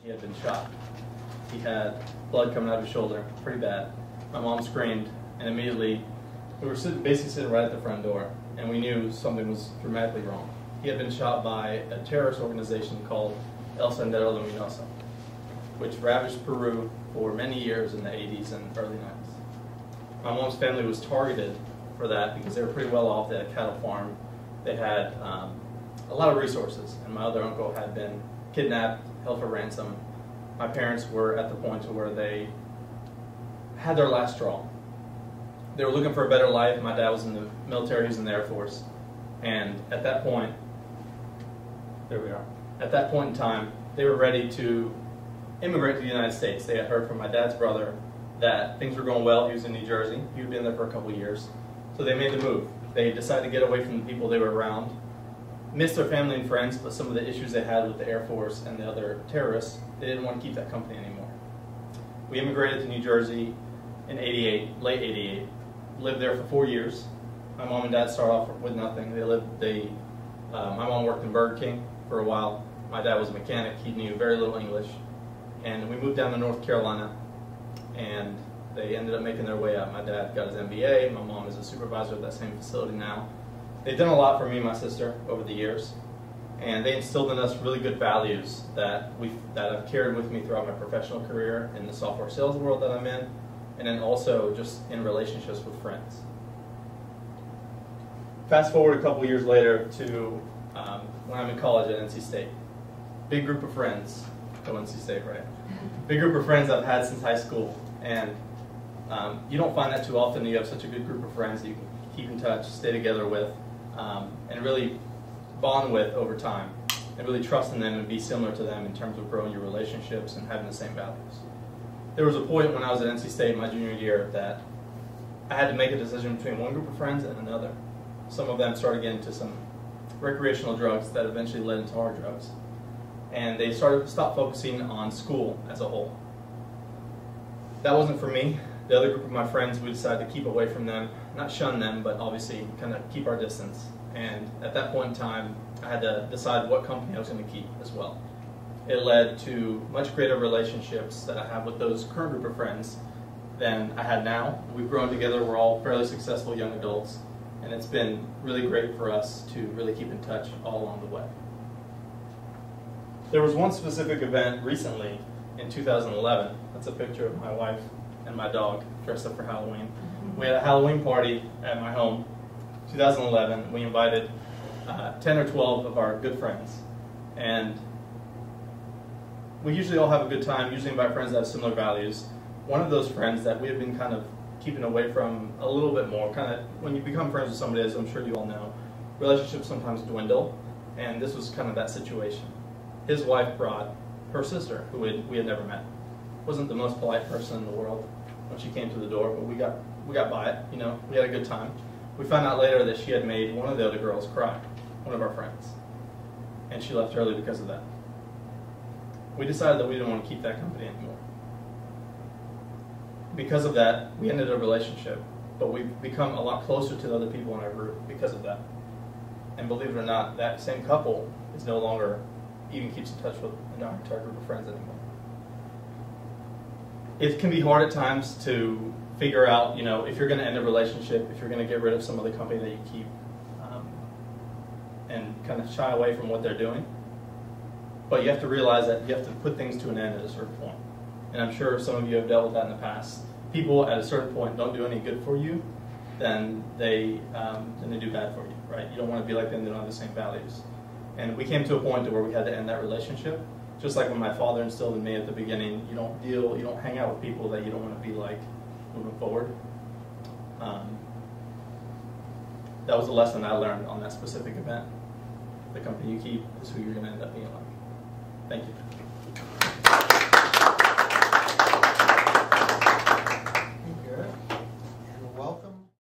He had been shot. He had blood coming out of his shoulder, pretty bad. My mom screamed, and immediately we were basically sitting right at the front door, and we knew something was dramatically wrong. He had been shot by a terrorist organization called El Sendero Luminoso, which ravaged Peru for many years in the 80s and early 90s. My mom's family was targeted for that because they were pretty well off. They had a cattle farm. They had a lot of resources, and my other uncle had been kidnapped, held for ransom. My parents were at the point to where they had their last straw. They were looking for a better life. My dad was in the military, he was in the Air Force, and at that point, there we are. At that point in time, they were ready to immigrate to the United States. They had heard from my dad's brother that things were going well. He was in New Jersey. He had been there for a couple of years. So they made the move. They decided to get away from the people they were around, missed their family and friends, but some of the issues they had with the Air Force and the other terrorists, they didn't want to keep that company anymore. We immigrated to New Jersey in '88, late '88, lived there for 4 years. My mom and dad started off with nothing. My mom worked in Burger King for a while. My dad was a mechanic. He knew very little English. And we moved down to North Carolina, and they ended up making their way up. My dad got his MBA. My mom is a supervisor at that same facility now. They've done a lot for me and my sister over the years, and they instilled in us really good values that I've carried with me throughout my professional career in the software sales world that I'm in, and then also just in relationships with friends. Fast forward a couple years later to when I'm in college at NC State. Big group of friends. Go NC State, right? Big group of friends I've had since high school, and you don't find that too often. You have such a good group of friends that you can keep in touch, stay together with, and really bond with over time, and really trust in them and be similar to them in terms of growing your relationships and having the same values. There was a point when I was at NC State my junior year that I had to make a decision between one group of friends and another. Some of them started getting into some recreational drugs that eventually led into hard drugs, and they stopped focusing on school as a whole. That wasn't for me. The other group of my friends, we decided to keep away from them, not shun them, but obviously kind of keep our distance. And at that point in time, I had to decide what company I was going to keep as well. It led to much greater relationships that I have with those current group of friends than I had now. We've grown together. We're all fairly successful young adults, and it's been really great for us to really keep in touch all along the way. There was one specific event recently in 2011. That's a picture of my wife and my dog dressed up for Halloween. We had a Halloween party at my home, 2011. We invited 10 or 12 of our good friends, and we usually all have a good time, usually invite friends that have similar values. One of those friends that we have been kind of keeping away from a little bit more, kind of when you become friends with somebody, as I'm sure you all know, relationships sometimes dwindle, and this was kind of that situation. His wife brought her sister, who we had never met. Wasn't the most polite person in the world when she came to the door, but we got by it, you know, we had a good time. We found out later that she had made one of the other girls cry, one of our friends, and she left early because of that. We decided that we didn't want to keep that company anymore. Because of that, we ended a relationship, but we've become a lot closer to the other people in our group because of that. And believe it or not, that same couple is no longer even keeps in touch with our entire group of friends anymore. It can be hard at times to figure out, you know, if you're going to end a relationship, if you're going to get rid of some of the company that you keep, and kind of shy away from what they're doing. But you have to realize that you have to put things to an end at a certain point. And I'm sure some of you have dealt with that in the past. People at a certain point don't do any good for you, then they do bad for you, right? You don't want to be like them, they don't have the same values. And we came to a point to where we had to end that relationship. Just like when my father instilled in me at the beginning, you don't hang out with people that you don't want to be like moving forward. That was a lesson I learned on that specific event. The company you keep is who you're going to end up being like. Thank you.